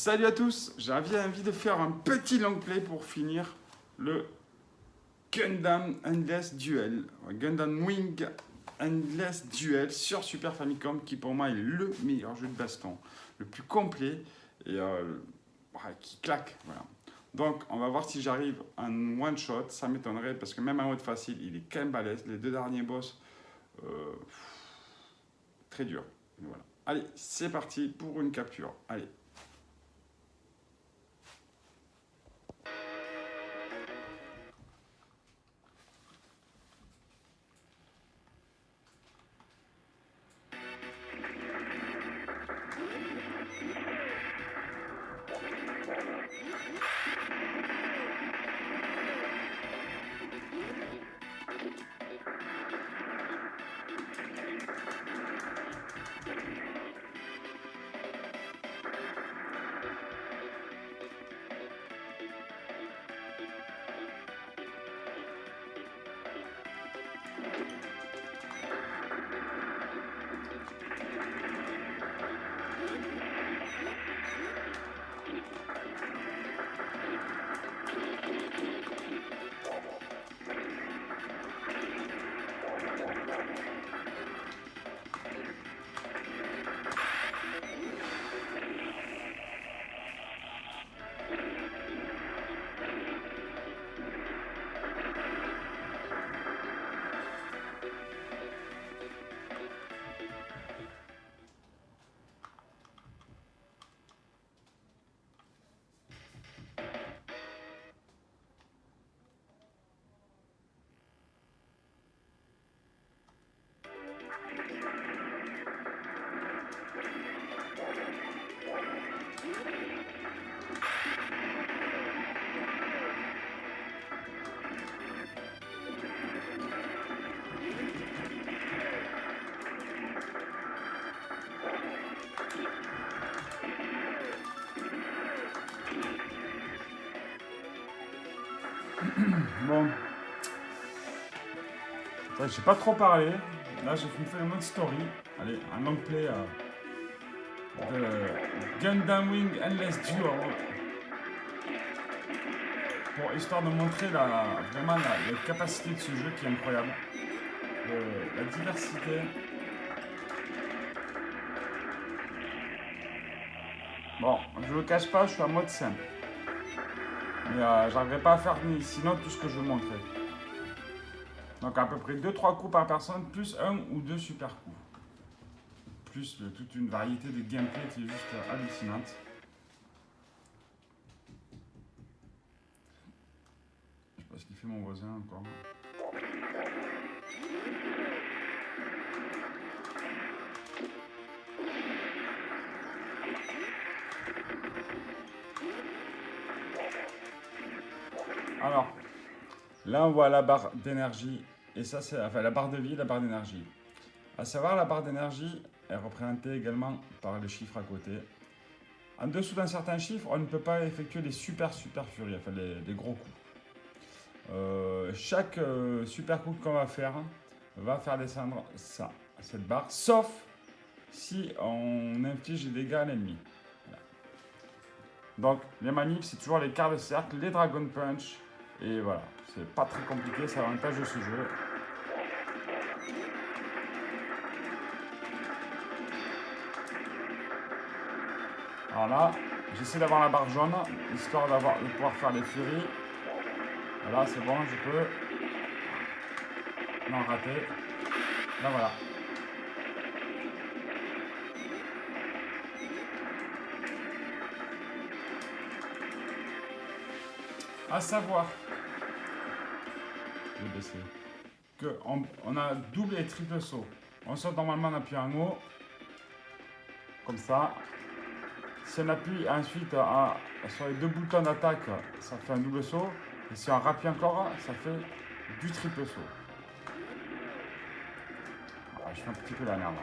Salut à tous, j'avais envie de faire un petit long play pour finir le Gundam Endless Duel. Gundam Wing Endless Duel sur Super Famicom qui pour moi est le meilleur jeu de baston, le plus complet et qui claque. Voilà. Donc on va voir si j'arrive en one shot, ça m'étonnerait parce que même en mode facile il est quand même balèze. Les deux derniers boss, très dur. Voilà. Allez, c'est parti pour une capture. Allez. Bon, j'ai pas trop parlé. Là, je me fais un mode story. Allez, un long play de Gundam Wing Endless Duel. Histoire de montrer vraiment la capacité de ce jeu qui est incroyable. La diversité. Bon, je le cache pas, je suis en mode simple. Mais j'arriverai pas à faire sinon tout ce que je vous montrais. Donc à peu près 2-3 coups par personne, plus 1 ou 2 super coups. Plus toute une variété de gameplay qui est juste hallucinante. Je sais pas ce qu'il fait mon voisin encore. Alors, là on voit la barre d'énergie, et ça c'est enfin, la barre de vie, la barre d'énergie. À savoir, la barre d'énergie est représentée également par les chiffres à côté. En dessous d'un certain chiffre, on ne peut pas effectuer des super furies, enfin des gros coups. Chaque super coup qu'on va faire descendre ça, cette barre, sauf si on inflige des dégâts à l'ennemi. Voilà. Donc les manipes, c'est toujours les quarts de cercle, les Dragon Punch, et voilà, c'est pas très compliqué, c'est l'avantage de ce jeu. Alors là, j'essaie d'avoir la barre jaune, histoire de pouvoir faire les furies. Voilà, c'est bon, je peux. Non, raté. Là, voilà. À savoir, je vais baisser, qu'on a double et triple saut. On saute normalement en appuyant en haut, comme ça. Si on appuie ensuite sur les deux boutons d'attaque, ça fait un double saut. Et si on rappuie encore, ça fait du triple saut. Voilà, je fais un petit peu la merde.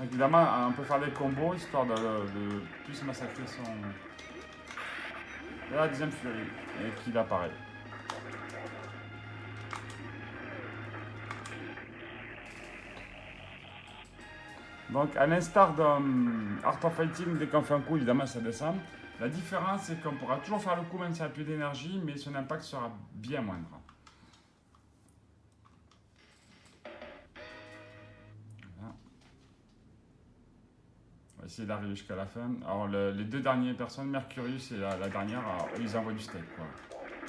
Évidemment, on peut faire des combos histoire de plus massacrer son. Et la deuxième furie, et qu'il apparaît. Donc, à l'instar d'un Art of Fighting, dès qu'on fait un coup, évidemment, ça descend. La différence, c'est qu'on pourra toujours faire le coup même s'il n'y a plus d'énergie, mais son impact sera bien moindre. Voilà. On va essayer d'arriver jusqu'à la fin. Alors, les deux dernières personnes, Mercurius et la dernière, ils envoient du steak, quoi.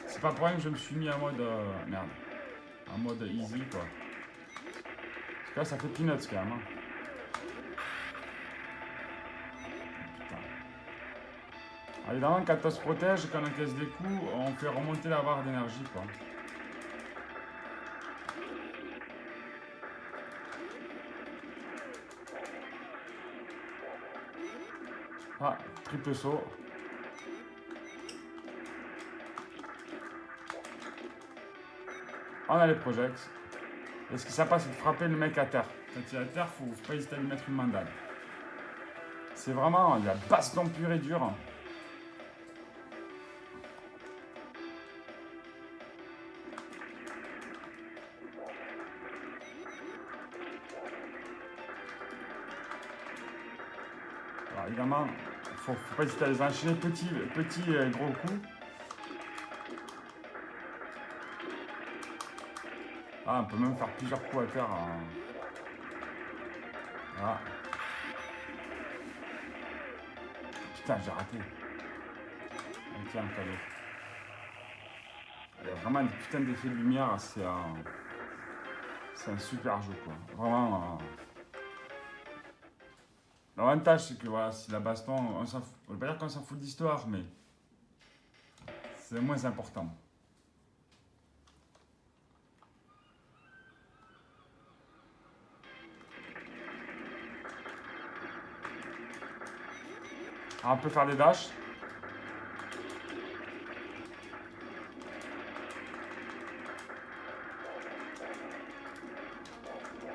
C'est pas pour rien que je me suis mis en mode... merde. En mode easy, quoi. Parce que là, ça fait peanuts, quand même. Hein. Alors, évidemment, quand on se protège, quand on encaisse des coups, on fait remonter la barre d'énergie, quoi. Ah, triple saut. On a les projects. Et ce qui sympa, c'est de frapper le mec à terre. Quand il est à terre, faut pas hésiter à lui mettre une mandale. C'est vraiment de la baston pure et dure. Alors évidemment, faut pas hésiter à les enchaîner petit gros coups. Ah, on peut même faire plusieurs coups à terre. Voilà. Putain, j'ai raté. Tiens, un cadeau. Il y a vraiment des putains d'effets de lumière, c'est un super jeu, quoi. Vraiment. L'avantage, c'est que voilà, si la baston, on ne veut pas dire qu'on s'en fout d'histoire, mais c'est moins important. Alors, on peut faire des dashs.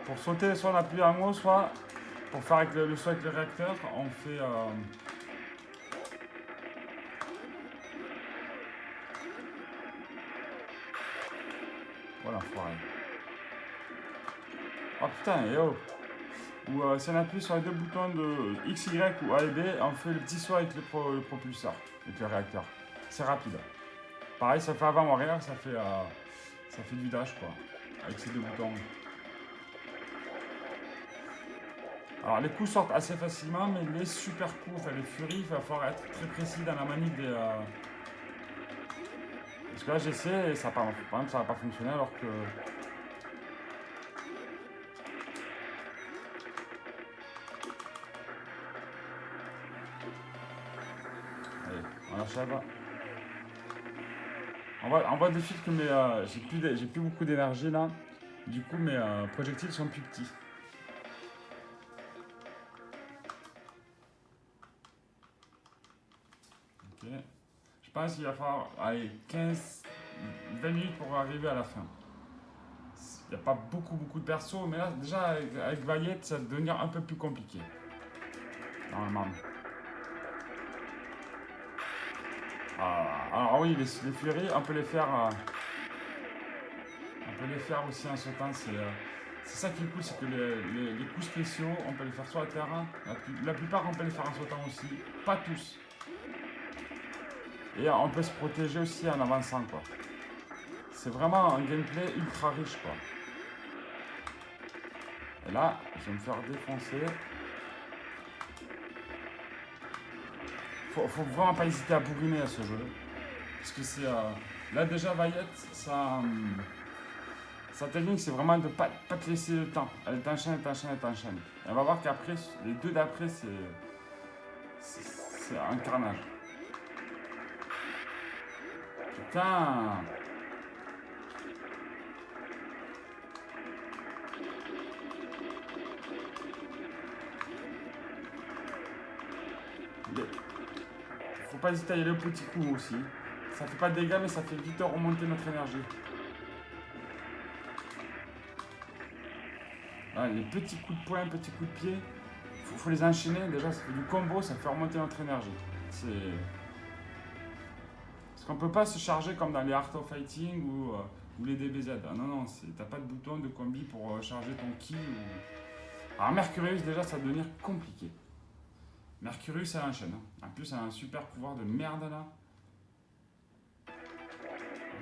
Pour sauter, soit on appuie un mot, soit pour faire avec le saut avec le réacteur, on fait... Voilà, foiré. Oh putain, et oh. Ou si on appuie sur les deux boutons de X, Y ou A et B, on fait le petit saut avec le propulseur, avec le réacteur. C'est rapide. Pareil, ça fait avant ou arrière, ça fait du dash, quoi, avec ces deux boutons. Alors les coups sortent assez facilement, mais les super coups, enfin les furies, il va falloir être très précis dans la manip des... Parce que là j'essaie et ça va pas fonctionner alors que... Allez, on achève. On voit de suite que j'ai plus beaucoup d'énergie là. Du coup mes projectiles sont plus petits. Ok. Je pense qu'il va falloir 20 minutes pour arriver à la fin. Il n'y a pas beaucoup de persos, mais là déjà avec Valiette ça va devenir un peu plus compliqué. Normalement. Alors oui, les furies, on peut les faire aussi en sautant. C'est ça qui est cool, c'est que les coups spéciaux, on peut les faire soit à terre, la plupart on peut les faire en sautant aussi, pas tous. Et on peut se protéger aussi en avançant, quoi. C'est vraiment un gameplay ultra riche, quoi. Et là, je vais me faire défoncer. Faut vraiment pas hésiter à bourriner à ce jeu. Parce que c'est... là déjà, Valiette, sa technique, c'est vraiment de pas te laisser le temps. Elle t'enchaîne. Et on va voir qu'après, les deux d'après, c'est un carnage. Putain! Faut pas hésiter à y aller au petit coup aussi. Ça fait pas de dégâts, mais ça fait vite remonter notre énergie. Là, les petits coups de poing, petits coups de pied, faut les enchaîner. Déjà, ça fait du combo, ça fait remonter notre énergie. Parce qu'on peut pas se charger comme dans les Art of Fighting ou les DBZ. Ah non, t'as pas de bouton de combi pour charger ton ki. Alors Mercurius, déjà, ça va devenir compliqué. Mercurius, elle enchaîne. Hein. En plus, elle a un super pouvoir de merde, là.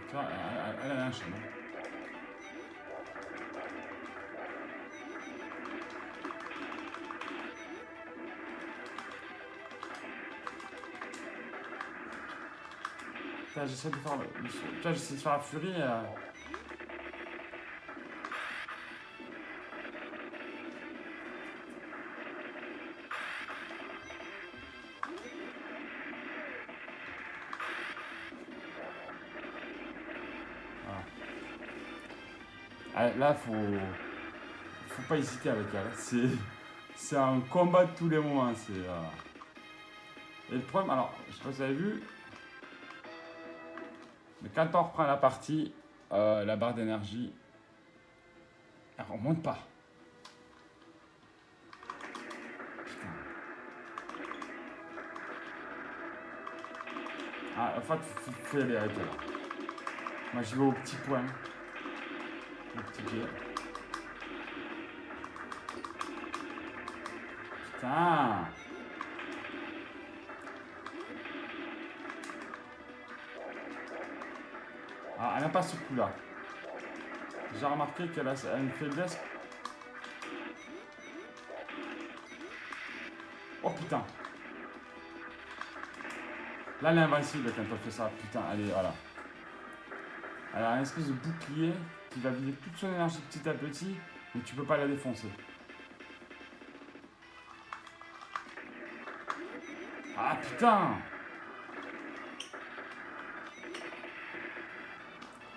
Tu vois, elle enchaîne. Hein. J'essaie de faire tu vois, j'essaie de faire la furie. Voilà. Là, faut pas hésiter avec elle. C'est un combat de tous les moments. Et le problème, alors, je sais pas si vous avez vu, mais quand on reprend la partie, la barre d'énergie, elle remonte pas. Putain. Ah, en fait, faut y aller avec elle. Moi, je vais au petit point. Au petit pied. Putain. Ah, elle n'a pas ce coup-là. J'ai remarqué qu'elle a une faiblesse. Oh putain. Là, elle est invincible quand elle fait ça. Putain, allez, voilà. Elle a une espèce de bouclier qui va vider toute son énergie petit à petit, mais tu peux pas la défoncer. Ah putain.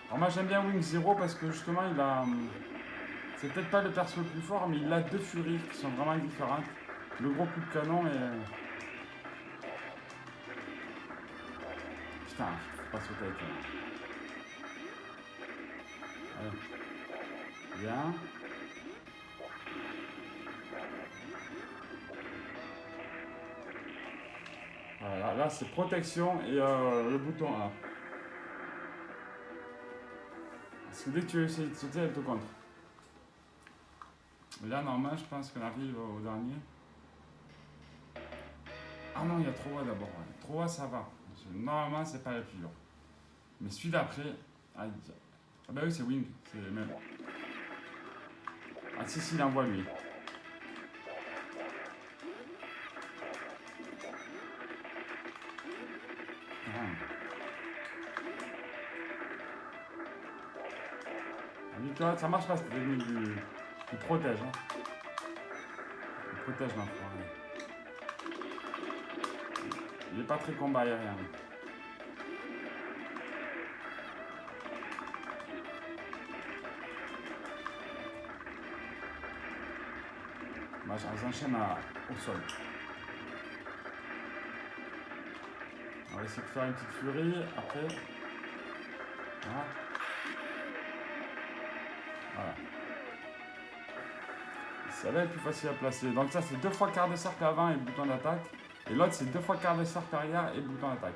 Alors moi j'aime bien Wing Zero parce que justement il a... C'est peut-être pas le perso le plus fort, mais il a deux furies qui sont vraiment différentes. Le gros coup de canon et... Putain, faut pas sauter avec elle. Allez. Bien. Voilà, là c'est protection et le bouton A. Parce que dès que tu essaies de sauter, elle te contre. Là, normalement, je pense qu'on arrive au dernier. Ah non, il y a 3 d'abord. 3 ça va. Normalement, c'est pas le plus dur. Mais celui d'après. Ah bah oui, c'est Wing. C'est même. Ah si, il envoie lui. Toi, ça marche pas, c'est il protège. Hein. Il protège l'enfoiré. Il est pas très combat aérien. Bah, j'enchaîne au sol. On va essayer de faire une petite furie après. Voilà. Voilà. Ça va être plus facile à placer. Donc ça c'est 2 fois quart de cercle avant et bouton d'attaque. Et l'autre c'est 2 fois quart de cercle arrière et bouton d'attaque.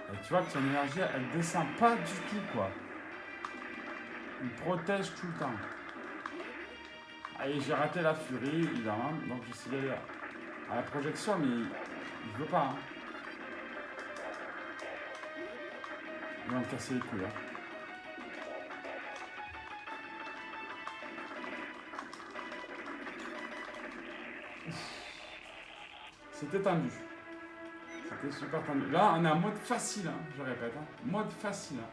Et tu vois que son énergie, elle descend pas du tout, quoi. Il protège tout le temps. Allez, j'ai raté la furie, évidemment. Donc j'essaie d'aller à la projection, mais il veut pas. Hein. Il va me casser les couilles. Hein. C'était tendu. C'était super tendu. Là, on est en mode facile, hein, je répète. Hein. Mode facile. Hein.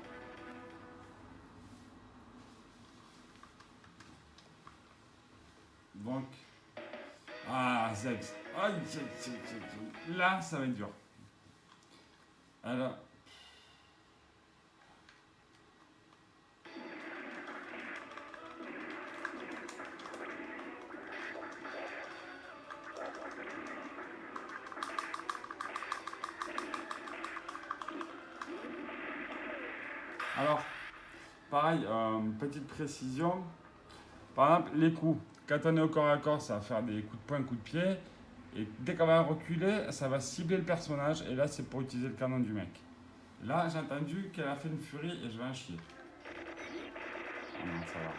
Donc, ah, Zex. Là, ça va être dur. Alors, Alors, pareil, petite précision. Par exemple, les coups. Quand on est au corps à corps, ça va faire des coups de poing, coups de pied. Et dès qu'on va reculer, ça va cibler le personnage. Et là, c'est pour utiliser le canon du mec. Là, j'ai entendu qu'elle a fait une furie et je vais en chier. Ah non, ça va.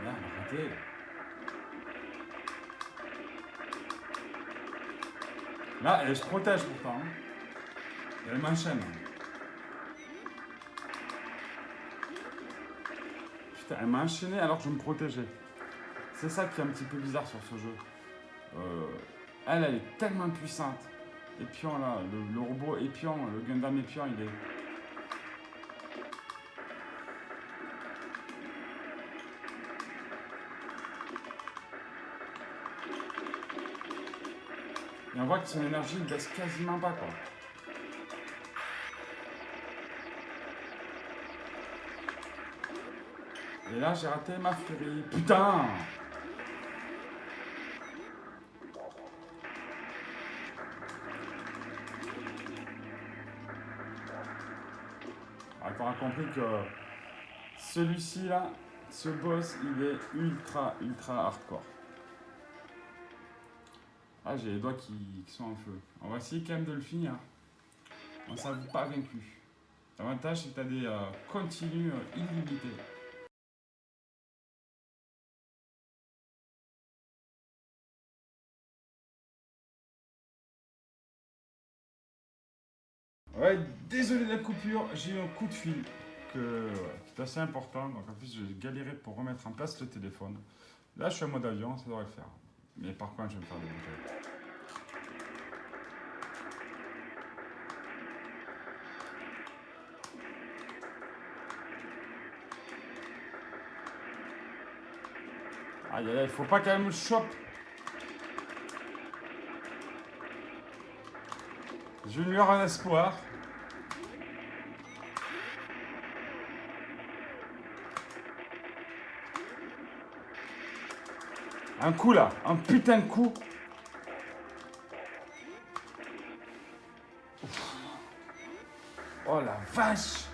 Là, arrêtez. Là, elle se protège pourtant. Hein. Et elle m'enchaîne. Putain, elle m'a enchaîné alors que je me protégeais. C'est ça qui est un petit peu bizarre sur ce jeu. Euh, elle est tellement puissante. Épion là, le robot Épion, le Gundam Épion, il est. Et on voit que son énergie ne baisse quasiment pas quoi. Et là j'ai raté ma furie. Putain! Alors, on a compris que celui-ci là, ce boss, il est ultra hardcore. Ah, j'ai les doigts qui sont en feu. On va essayer quand même de le finir. On ne s'avoue pas vaincu. L'avantage, c'est que tu as des continues illimités. Ouais, désolé de la coupure, j'ai eu un coup de fil qui est assez important. Donc en plus, j'ai galéré pour remettre en place le téléphone. Là, je suis en mode avion, ça devrait le faire. Mais par contre, je vais me faire des bouteilles. Aïe aïe aïe, faut pas qu'elle me chope. J'ai une lueur en espoir. Un coup là, un putain de coup. Oh la vache!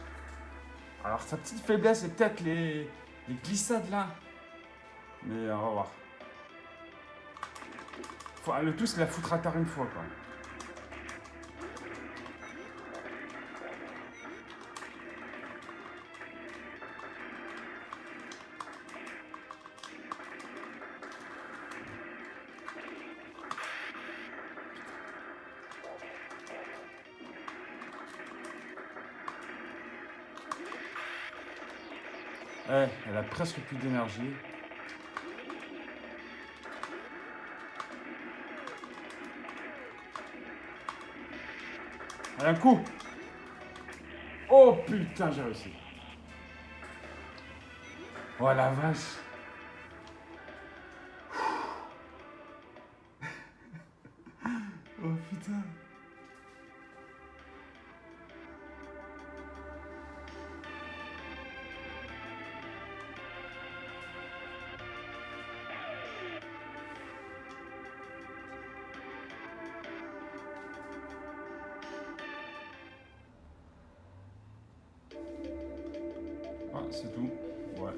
Alors sa petite faiblesse, c'est peut-être les glissades là. Mais on va voir. Le tout, c'est la foutre à terre une fois quoi. Ouais, elle a presque plus d'énergie. Allez, un coup! Oh putain, j'ai réussi. Oh la vache! Oh putain! Ah, c'est tout. Ouais.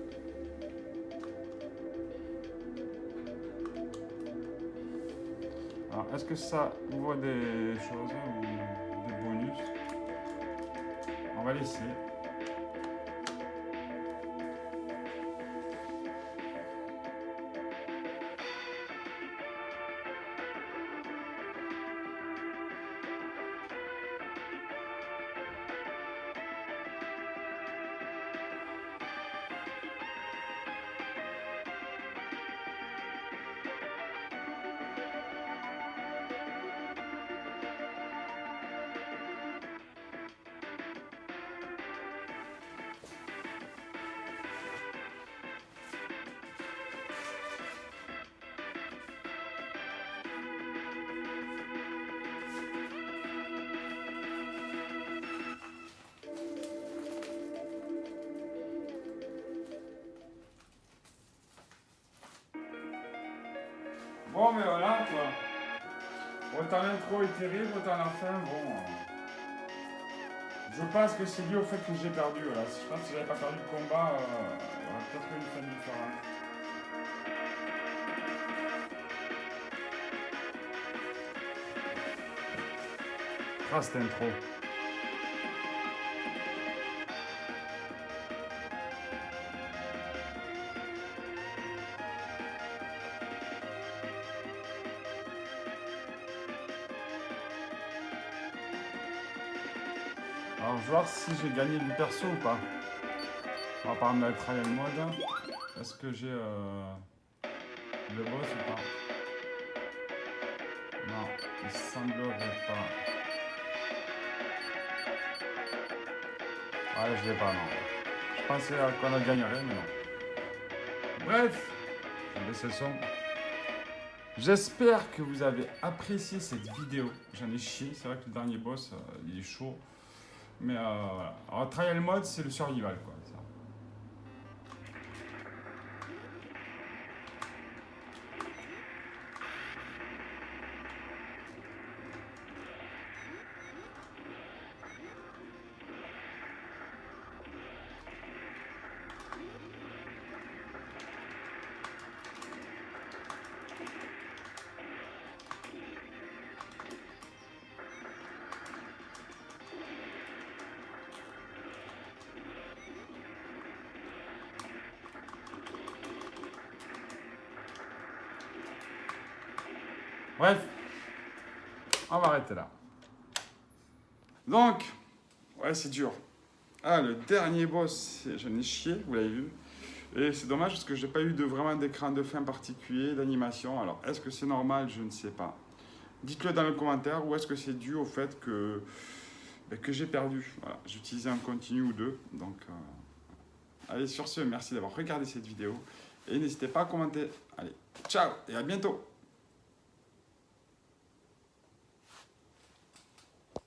Alors, est-ce que ça ouvre des choses ou des bonus? On va laisser. Bon, mais voilà, quoi. Autant l'intro est terrible, autant la fin, bon... Je pense que c'est lié au fait que j'ai perdu, voilà. Je pense que si j'avais pas perdu le combat, il y aurait peut-être eu une fin différente. Ah, cette intro. Alors, je vais voir si j'ai gagné du perso ou pas. On va parler de la trial mode. Est-ce que j'ai le boss ou pas? Non, il semblerait pas. Ouais, je l'ai pas, non. Je pensais qu'on le gagnerait, mais non. Bref, je vais baisser le son. J'espère que vous avez apprécié cette vidéo. J'en ai chié, c'est vrai que le dernier boss, il est chaud. Mais voilà. Alors, trial mode, c'est le survival, quoi. Ça. Bref, on va arrêter là. Donc, ouais, c'est dur. Ah, le dernier boss, j'en ai chié, vous l'avez vu. Et c'est dommage parce que je n'ai pas eu vraiment d'écran de fin particulier, d'animation. Alors, est-ce que c'est normal? Je ne sais pas. Dites-le dans le commentaire, ou est-ce que c'est dû au fait que j'ai perdu. Voilà, j'ai utilisé un continu ou deux. Donc, allez, sur ce, merci d'avoir regardé cette vidéo. Et n'hésitez pas à commenter. Allez, ciao et à bientôt.